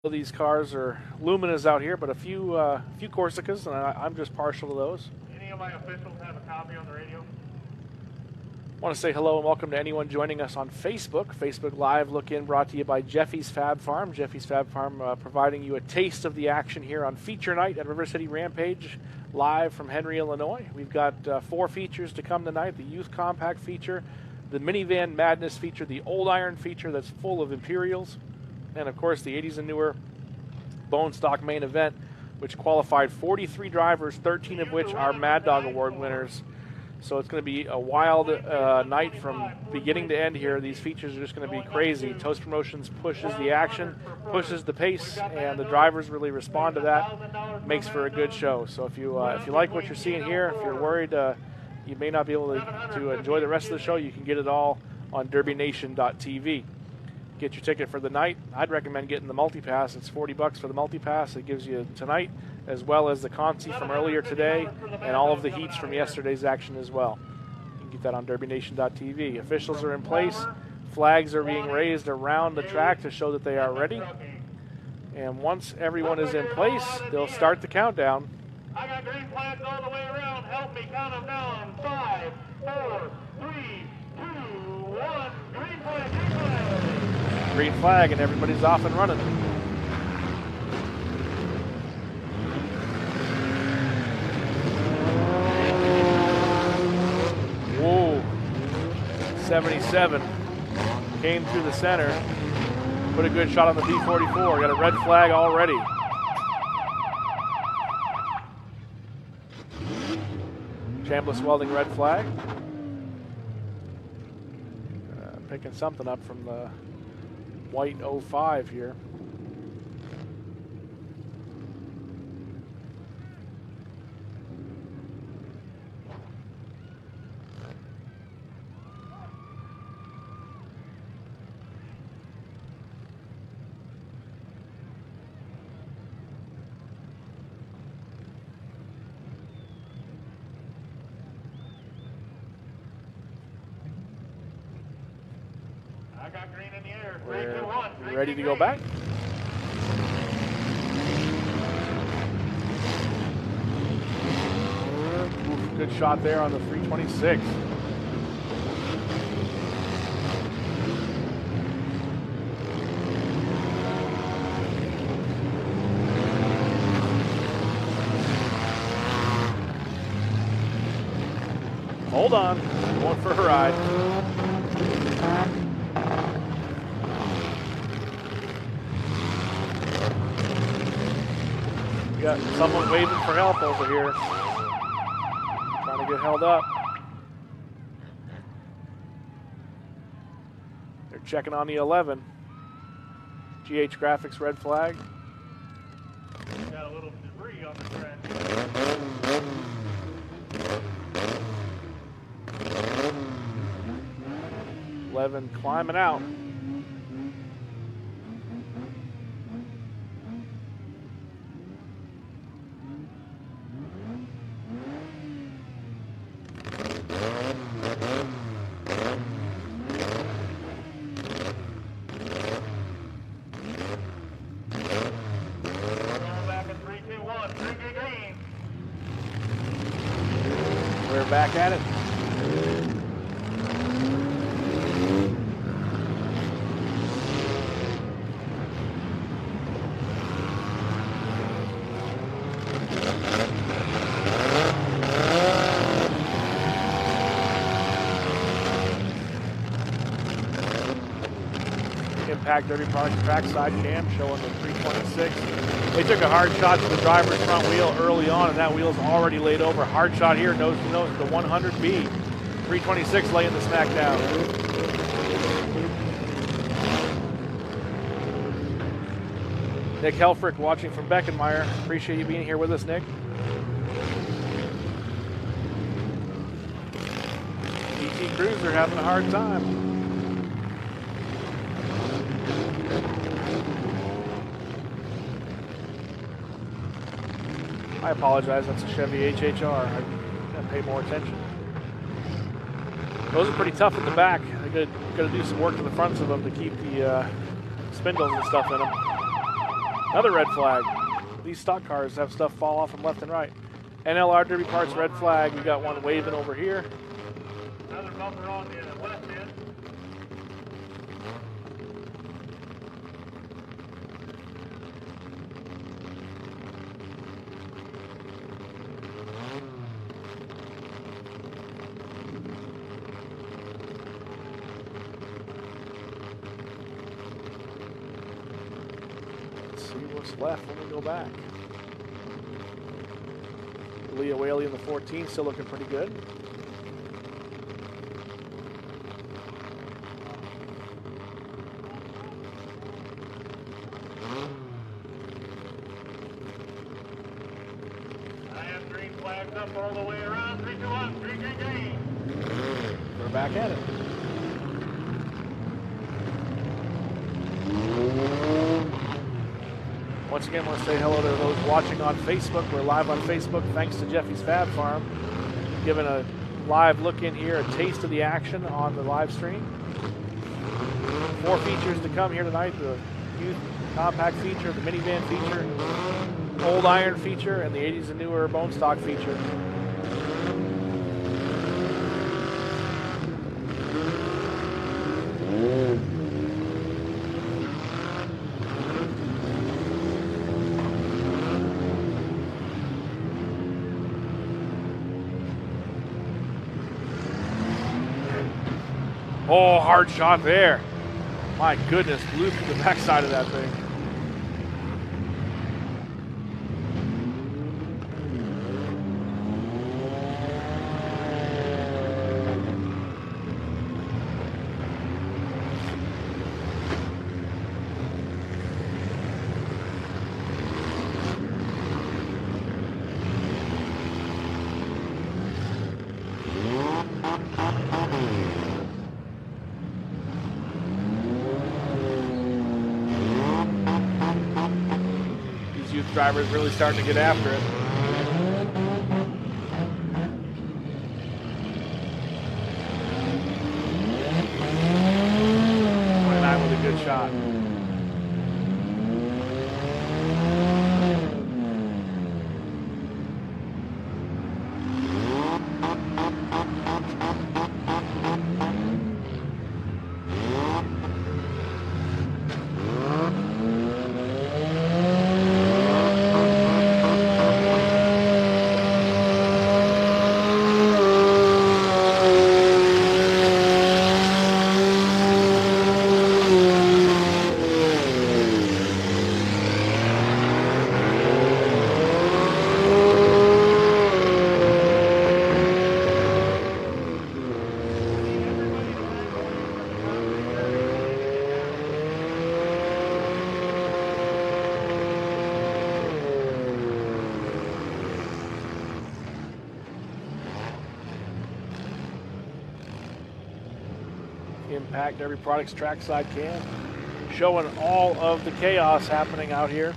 These cars are Luminas out here, but a few Corsicas, and I'm just partial to those. Any of my officials have a copy on the radio? I want to say hello and welcome to anyone joining us on Facebook. Facebook Live Look In brought to you by Jeffy's Fab Farm. Jeffy's Fab Farm providing you a taste of the action here on feature night at River City Rampage, live from Henry, Illinois. We've got 4 features to come tonight: the Youth Compact feature, the Minivan Madness feature, the Old Iron feature that's full of Imperials, and of course the 80s and newer Bone Stock main event, which qualified 43 drivers, 13 of which are Mad Dog Award winners. So it's going to be a wild night from beginning to end here. These features are just going to be crazy. Toast Promotions pushes the action, pushes the pace, and the drivers really respond to that. Makes for a good show. So if you like what you're seeing here, if you're worried you may not be able to enjoy the rest of the show, you can get it all on derbynation.tv. Get your ticket for the night. I'd recommend getting the multi-pass. It's $40 for the multi-pass. It gives you tonight, as well as the Conti from earlier today, and all of the heats from yesterday's action as well. You can get that on derbynation.tv. Officials are in place. Flags are being raised around the track to show that they are ready. And once everyone is in place, they'll start the countdown. I got green flags all the way around. Help me count them down. 5, 4, 3, 2, 1. Green flag, green flag. Green flag, and everybody's off and running. Whoa, 77 came through the center, put a good shot on the B44. Got a red flag already. Chambliss Welding red flag. Picking something up from the white 05 here. I got green in the air. We're 3, 2, 1. ready to go back. Oof, good shot there on the 326. Hold on, going for a ride. We got someone waving for help over here. Trying to get held up. They're checking on the 11. GH Graphics red flag. Got a little debris on the track. 11 climbing out. We're back at it. Impact Derby Products trackside cam showing the 326. They took a hard shot to the driver's front wheel early on, and that wheel's already laid over. Hard shot here, nose to nose, the 100B. 326 laying the smack down. Nick Helfrich watching from Beckenmeyer. Appreciate you being here with us, Nick. PT Cruiser having a hard time. I apologize, that's a Chevy HHR. I gotta pay more attention. Those are pretty tough at the back. They gotta do some work to the fronts of them to keep the spindles and stuff in them. Another red flag. These stock cars have stuff fall off from left and right. NLR Derby Parts, red flag. We got one waving over here. Another bumper on the left end. Let's see what's left when we go back. Leah Whaley in the 14, still looking pretty good. I have green flags up all the way around. 3, 2, 1, green, green, green. We're back at it. Once again, I want to say hello to those watching on Facebook. We're live on Facebook thanks to Jeffy's Fab Farm. Giving a live look in here, a taste of the action on the live stream. 4 features to come here tonight. The youth compact feature, the minivan feature, old iron feature, and the 80s and newer bone stock feature. Oh, hard shot there. My goodness, blew through the backside of that thing. Drivers really starting to get after it. 29 with a good shot. Impact Every Products trackside cam, showing all of the chaos happening out here.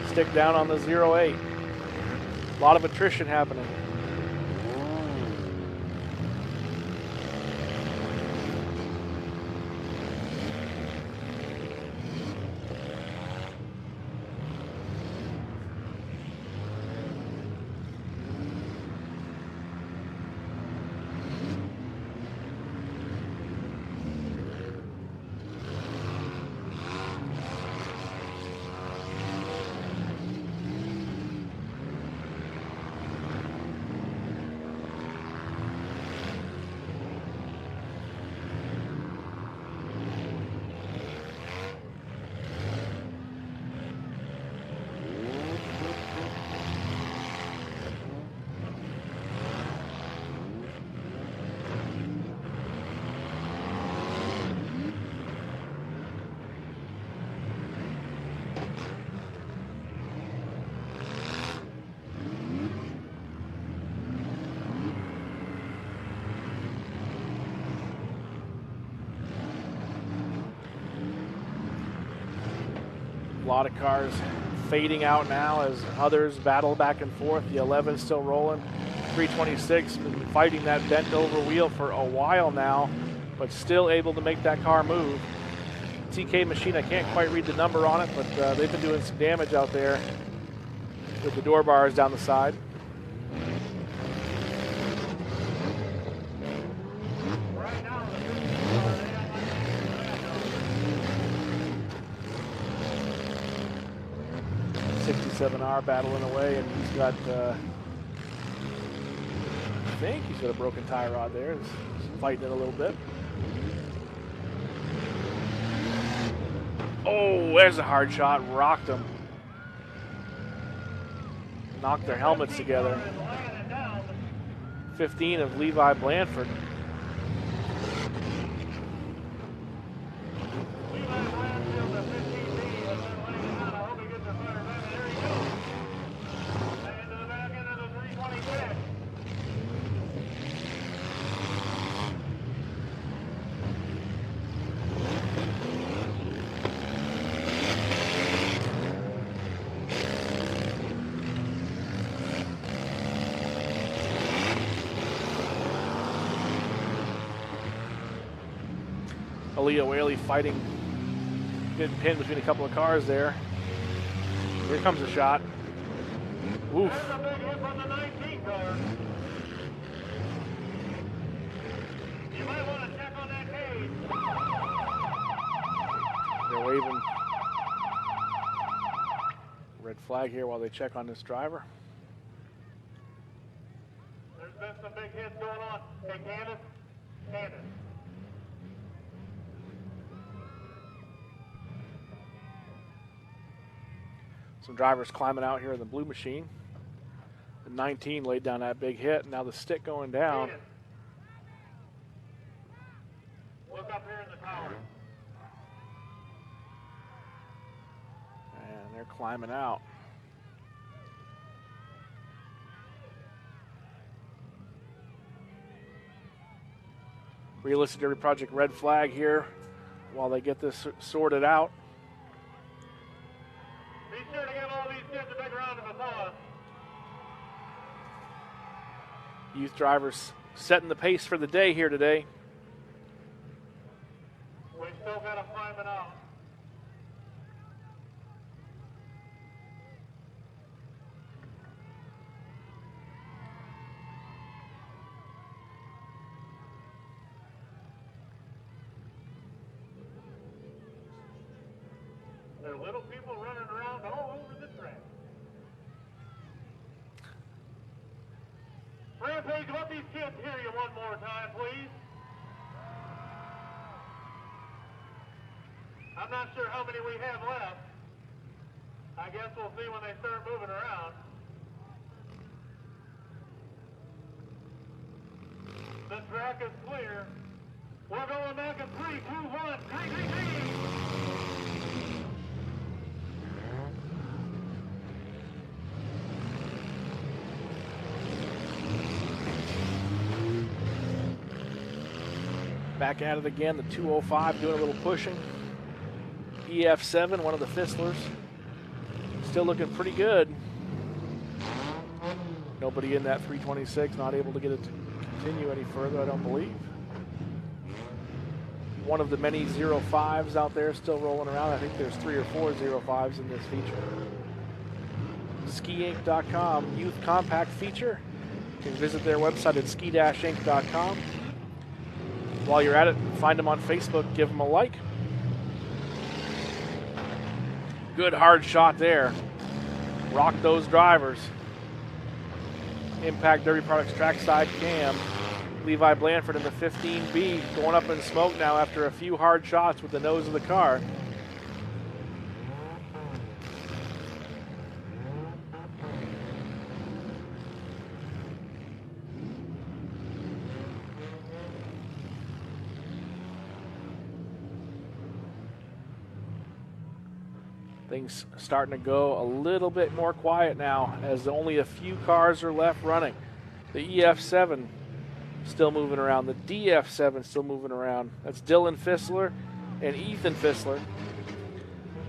Stick down on the 08. A lot of attrition happening. A lot of cars fading out now as others battle back and forth. The 11 still rolling. 326 been fighting that bent over wheel for a while now, but still able to make that car move. TK machine. I can't quite read the number on it, but they've been doing some damage out there with the door bars down the side. Right now, the 67R battling away, and he's got, I think he's got a broken tie rod there. He's fighting it a little bit. Oh, there's a hard shot. Rocked him. Knocked their helmets together. 15 of Levi Blanford. Aaliyah Whaley fighting, getting pinned between a couple of cars there. Here comes a shot. Oof. There's a big hit from the 19 car. You might want to check on that cage. They're waving red flag here while they check on this driver. There's been some big hits going on. Hey, Candace. Some drivers climbing out here in the blue machine. The 19 laid down that big hit, and now the stick going down. Look up here in the tower. And they're climbing out. Realistic Derby Project red flag here while they get this sorted out. Be sure to give all these kids a big round of applause. Youth drivers setting the pace for the day here today. We still got them climbing out. There are little people running around all over the track. Rampage, let these kids hear you one more time, please. I'm not sure how many we have left. I guess we'll see when they start moving around. The track is clear. We're going back in 3, 2, 1. Green, green, green. Back at it again, the 205 doing a little pushing. EF7, one of the Fistlers, still looking pretty good. Nobody in that 326, not able to get it to continue any further, I don't believe. One of the many 05s out there still rolling around. I think there's 3 or 4 05s in this feature. Skiinc.com, youth compact feature. You can visit their website at ski-inc.com. While you're at it, find them on Facebook, give them a like. Good hard shot there. Rock those drivers. Impact Derby Products trackside cam. Levi Blanford in the 15B going up in smoke now after a few hard shots with the nose of the car. Things starting to go a little bit more quiet now as only a few cars are left running. The EF7 still moving around. The DF7 still moving around. That's Dylan Fissler and Ethan Fissler.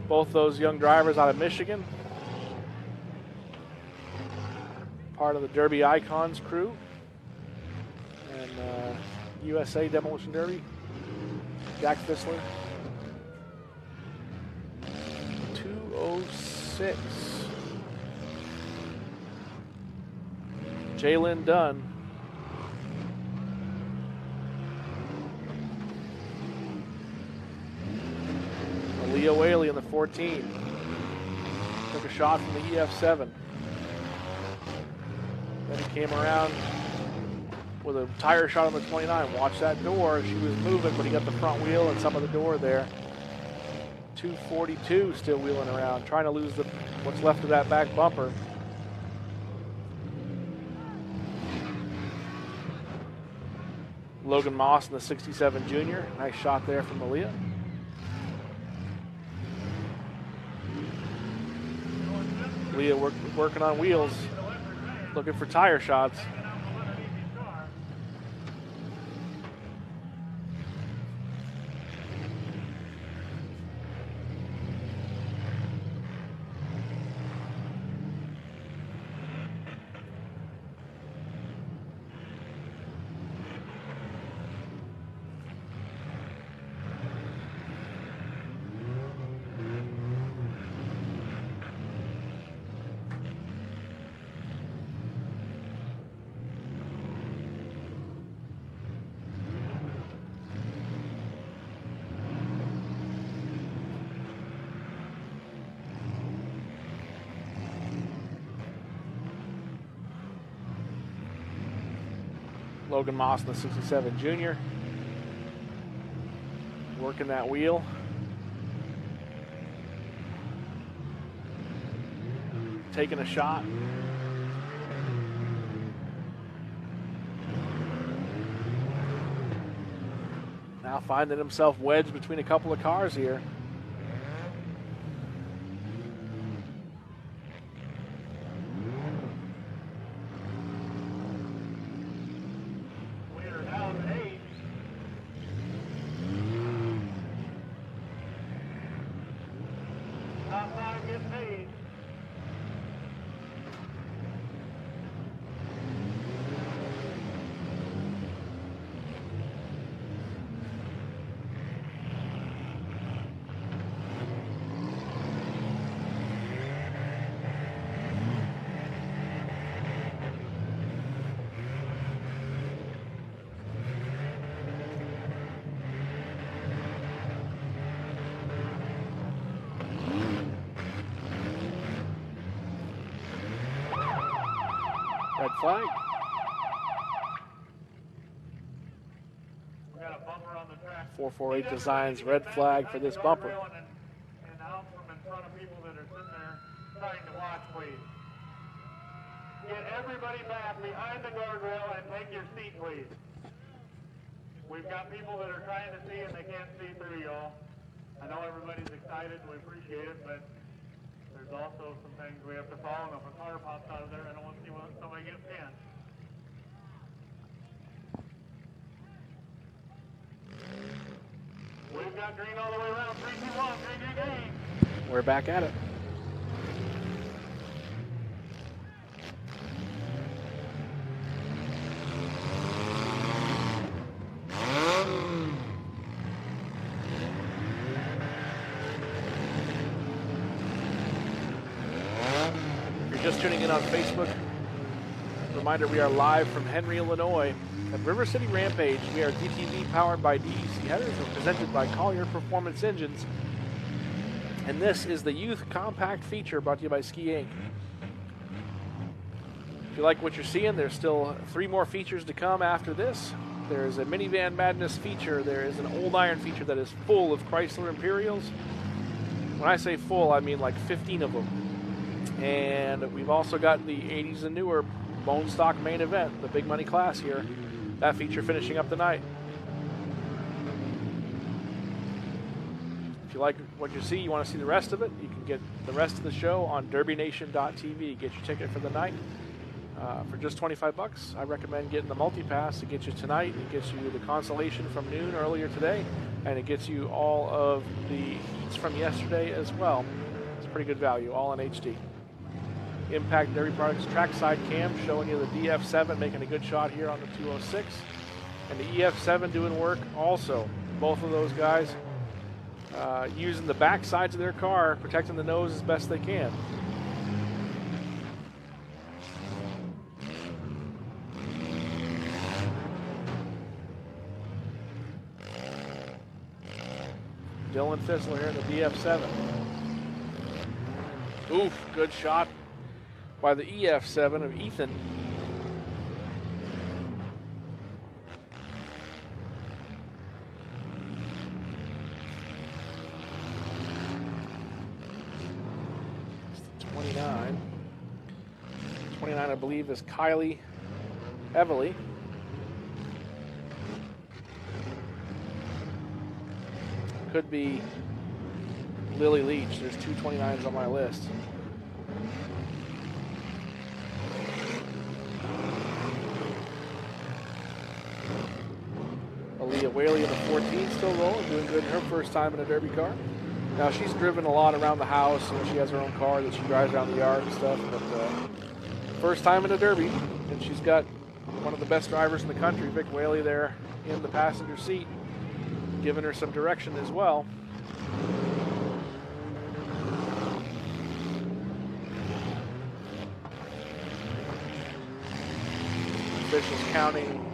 Both those young drivers out of Michigan. Part of the Derby Icons crew. And USA Demolition Derby. Jack Fissler. 206. Jalen Dunn. Leah Whaley in the 14. Took a shot from the EF7. Then he came around with a tire shot on the 29. Watch that door. She was moving, but he got the front wheel and some of the door there. 242 still wheeling around, trying to lose what's left of that back bumper. Logan Moss in the 67 junior. Nice shot there from Malia. Leah working on wheels, looking for tire shots. Logan Moss in the 67 junior. Working that wheel. Taking a shot. Now finding himself wedged between a couple of cars here. Red flag. We got a bumper on the track. 448 Designs red flag for this bumper. And out from in front of people that are sitting there trying to watch, please. Get everybody back behind the guardrail and take your seat, please. We've got people that are trying to see and they can't see through y'all. I know everybody's excited, we appreciate it, but there's also some things we have to follow, and if a car pops out of there, I don't want to see somebody get pinned. We've got green all the way around. 3, 2, 1, green, green, green. We're back at it. Just tuning in on Facebook, reminder we are live from Henry, Illinois at River City Rampage. We are DTV powered by DEC headers and presented by Collier Performance Engines. And this is the Youth Compact feature brought to you by Ski Inc. If you like what you're seeing, there's still 3 more features to come after this. There's a Minivan Madness feature. There is an Old Iron feature that is full of Chrysler Imperials. When I say full, I mean like 15 of them. And we've also got the 80s and newer bone stock main event, the big money class here. That feature finishing up the night. If you like what you see, you want to see the rest of it, you can get the rest of the show on derbynation.tv. Get your ticket for the night for just $25. I recommend getting the multi-pass. It gets you tonight, it gets you the consolation from noon earlier today, and it gets you all of the heats from yesterday as well. It's pretty good value, all in HD. Impact Dairy Products trackside cam showing you the DF7 making a good shot here on the 206, and the EF7 doing work also. Both of those guys using the back sides of their car, protecting the nose as best they can. Dylan Thisler here in the DF7. Oof, good shot by the EF7 of Ethan. It's the 29. 29, I believe, is Kylie Everly. Could be Lily Leach. There's two 29s on my list. Aaliyah Whaley in the 14 still rolling, doing good in her first time in a Derby car. Now she's driven a lot around the house. You know, she has her own car that she drives around the yard and stuff. But first time in a Derby, and she's got one of the best drivers in the country, Vic Whaley, there in the passenger seat, giving her some direction as well. Officials counting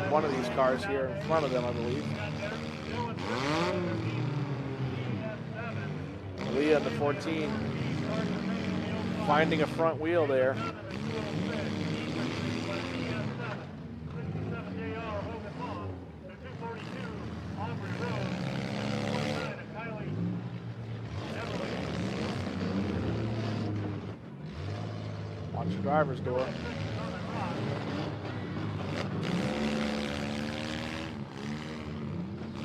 one of these cars here in front of them, I believe. Leah in the 14, finding a front wheel there. Watch the driver's door.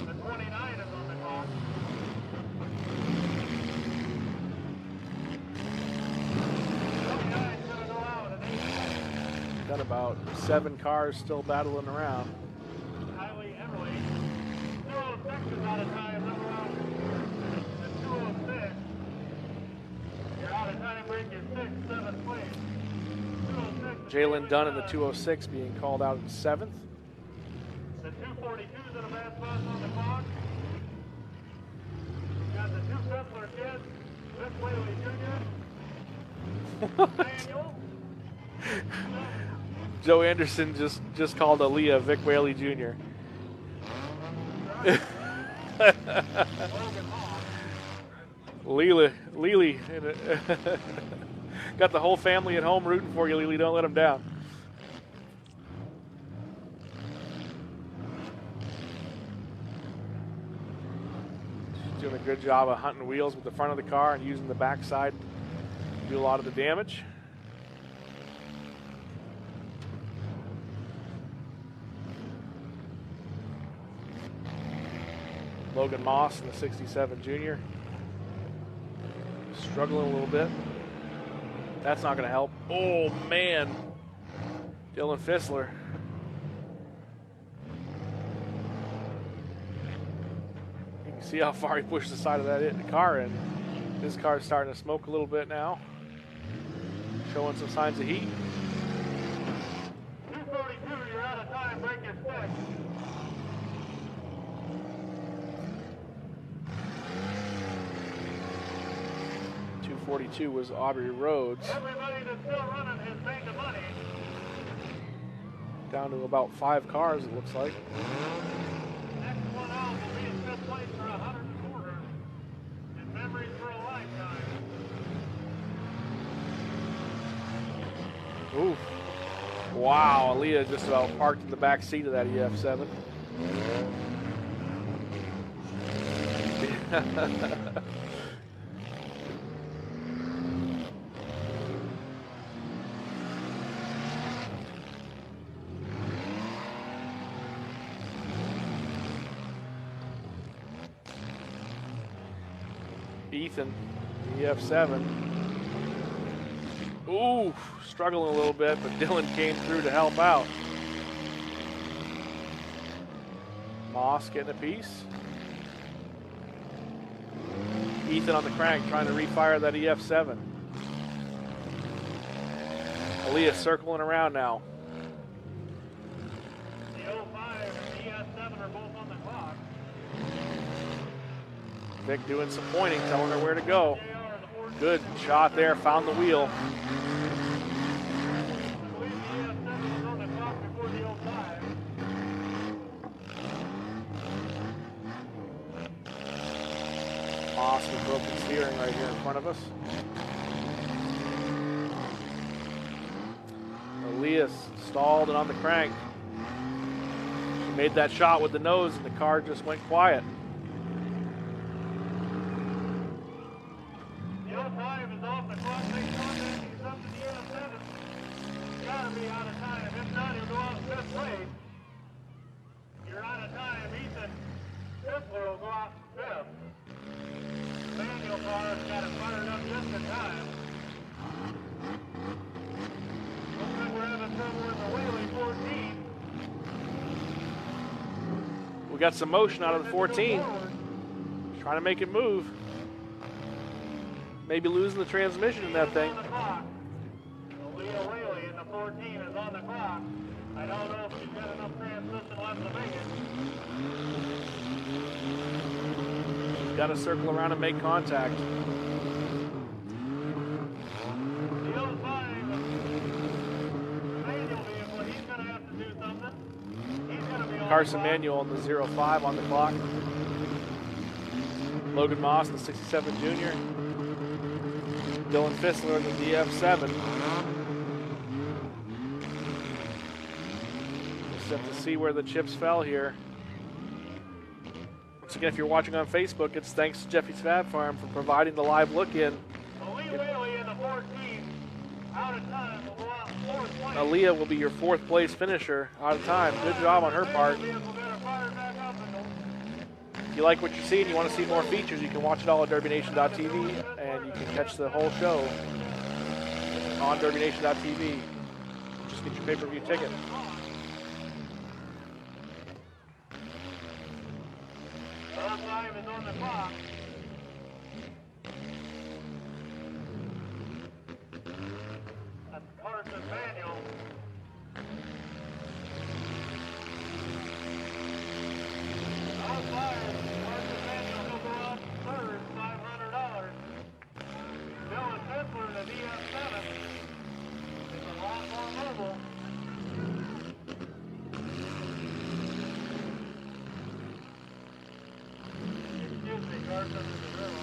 The 29 is on the clock. Got about 7 cars still battling around. Kylie Everly. 206 is out of time. Number out. The 206. You're out of time. Break your 6th, 7th place. 206. Jalen Dunn in the 206 being called out in 7th. The 242 is in a bad spot on the clock. Got the 2 Kessler kids. Vic Whaley Jr. Daniel. Joe Anderson just called Aaliyah Vic Whaley Jr. Lily, got the whole family at home rooting for you, Lily. Don't let them down. She's doing a good job of hunting wheels with the front of the car and using the back side to do a lot of the damage. Logan Moss in the 67 Junior. Struggling a little bit. That's not going to help. Oh, man. Dylan Fissler. You can see how far he pushed the side of that car in. His car's starting to smoke a little bit now. Showing some signs of heat. 242, you're out of time. Break your stick. .242 was Aubrey Rhodes. Everybody that's still running has made the money. Down to about 5 cars, it looks like. Next one out will be in 5th place for 100 quarters. And memories for a lifetime. Ooh. Wow, Aaliyah just about parked in the back seat of that EF7. Ethan, EF7. Ooh, struggling a little bit, but Dylan came through to help out. Moss getting a piece. Ethan on the crank trying to refire that EF7. Aaliyah circling around now. The 05 and the ES7 are both on the clock. Vic doing some pointing, telling her where to go. Good shot there, found the wheel. Moss with broken steering right here in front of us. Elias stalled and on the crank. She made that shot with the nose and the car just went quiet. The 05 is off the clock. Make contact. He's up to the EF7. He's got to be out of time. If not, he'll go out in fifth place. You're out of time. Ethan Kessler will go out fifth. The manual car's got it fired up just in time. Looks like we're having trouble with the Whaley 14. We got some motion out of the 14. Trying to make it move. Maybe losing the transmission in that thing. Leah Whaley in the 14 is on the clock. I don't know if she's got enough transmission left to make it. She's got to circle around and make contact. The 05 manual vehicle, he's going to have to do something. He's going to be on Carson the clock. Manuel in the 05 on the clock. Logan Moss in the 67 junior. Dylan Fissler in the DF7. Just have to see where the chips fell here. Once again, if you're watching on Facebook, it's thanks to Jeffy's Fab Farm for providing the live look-in. Aaliyah Whaley in the 14, out of time, will go out fourth place. Aaliyah will be your fourth place finisher out of time. Good job on her part. Vehicle got it fired back up and If you like what you see and you want to see more features, you can watch it all at DerbyNation.tv, and you can catch the whole show on DerbyNation.tv. Just get your pay-per-view ticket. time is on the clock. That's Carson Manuel. All fired. Carson Manuel will go up third, $500. Dylan Fissler in the DF7. It's a lot more mobile. Excuse me, Carson is the zero.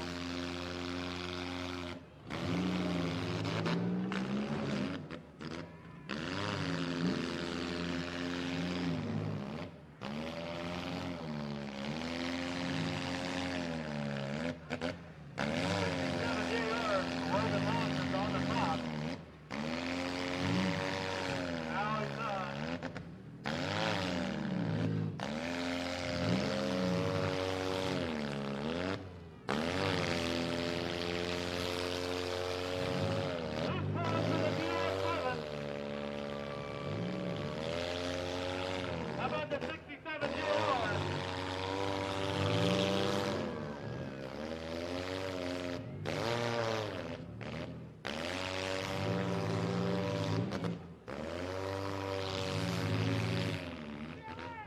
How about the 67 GR?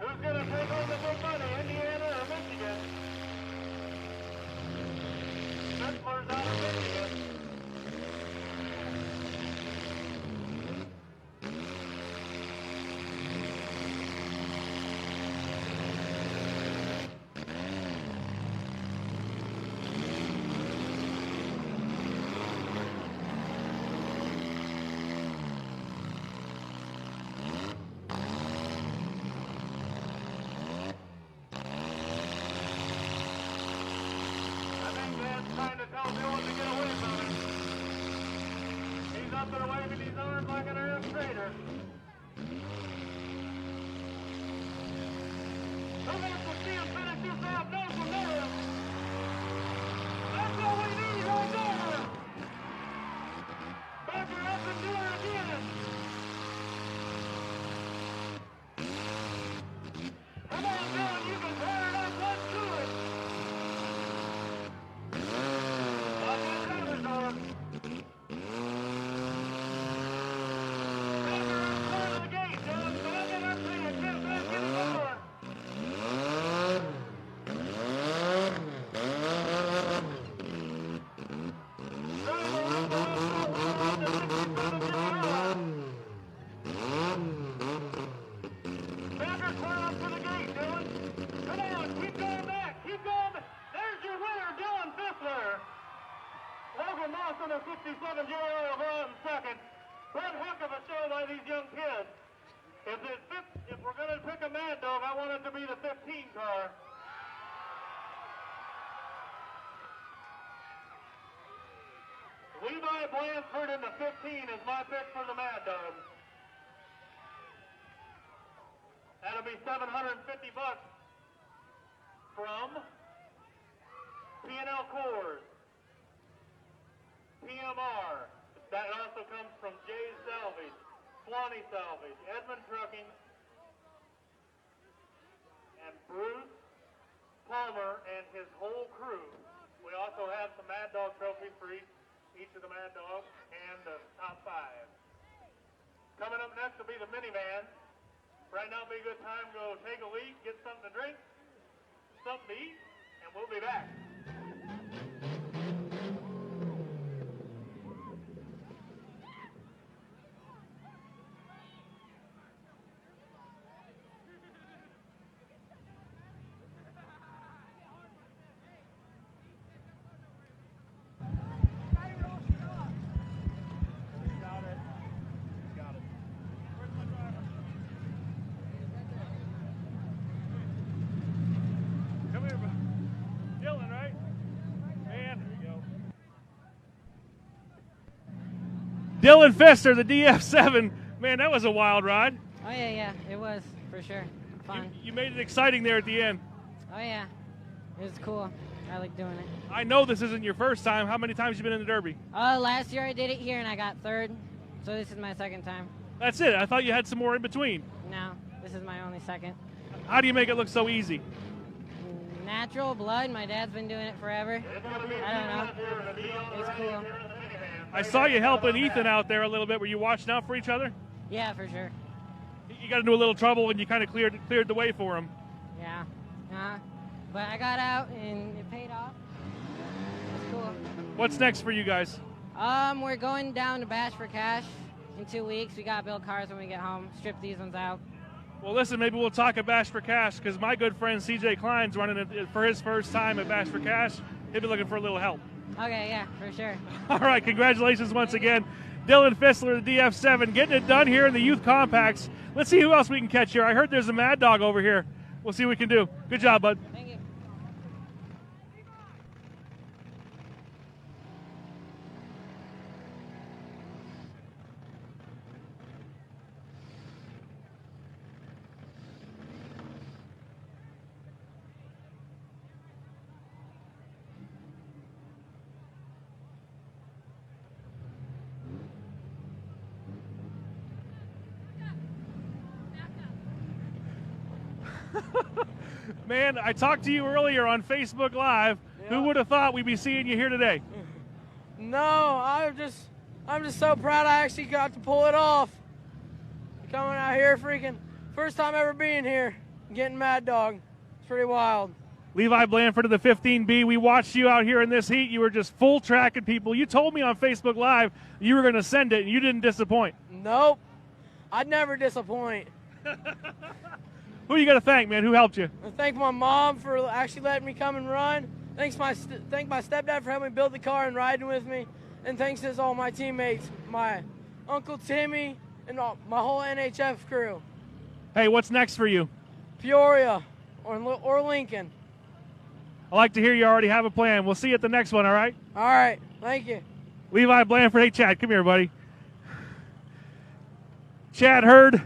Who's gonna take home the big money, Indiana or Michigan? Fissler's out of Michigan. Trying to tell Dylan to get away from it. He's up there waving his arms like an Arab trader. Who wants to see him finish this off? No from there. That's what we need right there. Back her up and do it again. Come on, Dylan, you can tear it up. Let's do it. Gate, Dylan. in the 67 GR in second. One heck of a show by these young kids. If we're going to pick a Mad Dog, I want it to be the 15 car. Levi Blanford in the 15 is my pick for the Mad Dog. That'll be $750 from P&L Coors, PMR. That also comes from Jay's Salvage, Swanee Salvage, Edmund Trucking, and Bruce Palmer and his whole crew. We also have some Mad Dog trophies for each of the Mad Dogs and the top 5. Coming up next will be the minivan. Right now will be a good time to go take a leak, get something to drink, something to eat, and we'll be back. Dylan Pfister, the DF7. Man, that was a wild ride. Oh, yeah, it was, for sure. Fun. You made it exciting there at the end. Oh, yeah. It was cool. I like doing it. I know this isn't your first time. How many times have you been in the Derby? Last year I did it here and I got third, so this is my second time. That's it. I thought you had some more in between. No, this is my only second. How do you make it look so easy? Natural blood. My dad's been doing it forever. I don't know. It's cool. I saw you helping Ethan out there a little bit. Were you watching out for each other? Yeah, for sure. You got into a little trouble and you kind of cleared the way for him. Yeah. But I got out and it paid off. It's cool. What's next for you guys? We're going down to Bash for Cash in 2 weeks. We gotta build cars when we get home. Strip these ones out. Well, listen, maybe we'll talk at Bash for Cash because my good friend CJ Klein's running it for his first time at Bash for Cash. He'll be looking for a little help. Okay, yeah, for sure. All right, congratulations once again. Dylan Fissler, the DF7, getting it done here in the Youth Compacts. Let's see who else we can catch here. I heard there's a Mad Dog over here. We'll see what we can do. Good job, bud. Thank you. Man, I talked to you earlier on Facebook Live. Yeah. Who would have thought we'd be seeing you here today? No, I'm just so proud I actually got to pull it off. Coming out here, freaking first time ever being here, getting Mad Dog. It's pretty wild. Levi Blanford of the 15B, we watched you out here in this heat. You were just full tracking people. You told me on Facebook Live you were going to send it, and you didn't disappoint. Nope, I'd never disappoint. Who you got to thank, man? Who helped you? I thank my mom for actually letting me come and run. Thank my stepdad for helping me build the car and riding with me. And thanks to all my teammates, my Uncle Timmy, and my whole NHF crew. Hey, what's next for you? Peoria or Lincoln. I like to hear you already have a plan. We'll see you at the next one, all right? All right, thank you. Levi Blanford. Hey, Chad, come here, buddy. Chad Hurd.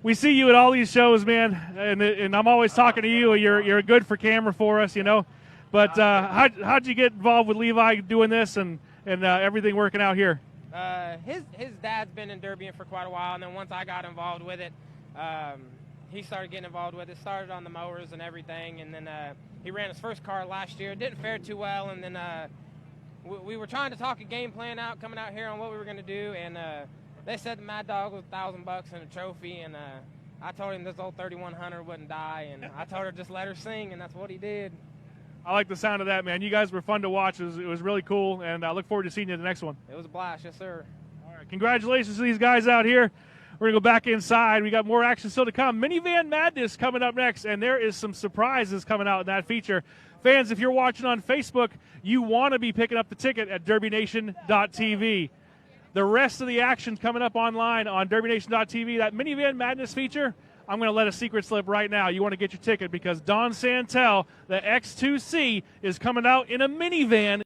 We see you at all these shows, man, and I'm always talking to you. You're good for camera for us, you know. But how'd you get involved with Levi doing this and everything working out here? His dad's been in Derbying for quite a while, and then once I got involved with it, he started getting involved with it. Started on the mowers and everything, and then he ran his first car last year. It didn't fare too well, and then we were trying to talk a game plan out coming out here on what we were going to do, and they said the Mad Dog was $1,000 and a trophy, and I told him this old 3100 wouldn't die, and I told her just let her sing, and that's what he did. I like the sound of that, man. You guys were fun to watch. It was really cool, and I look forward to seeing you in the next one. It was a blast, yes, sir. All right, congratulations to these guys out here. We're going to go back inside. We got more action still to come. Minivan Madness coming up next, and there is some surprises coming out in that feature. Fans, if you're watching on Facebook, you want to be picking up the ticket at DerbyNation.tv. The rest of the action coming up online on DerbyNation.tv. That Minivan Madness feature, I'm going to let a secret slip right now. You want to get your ticket because Don Santel, the X2C, is coming out in a minivan.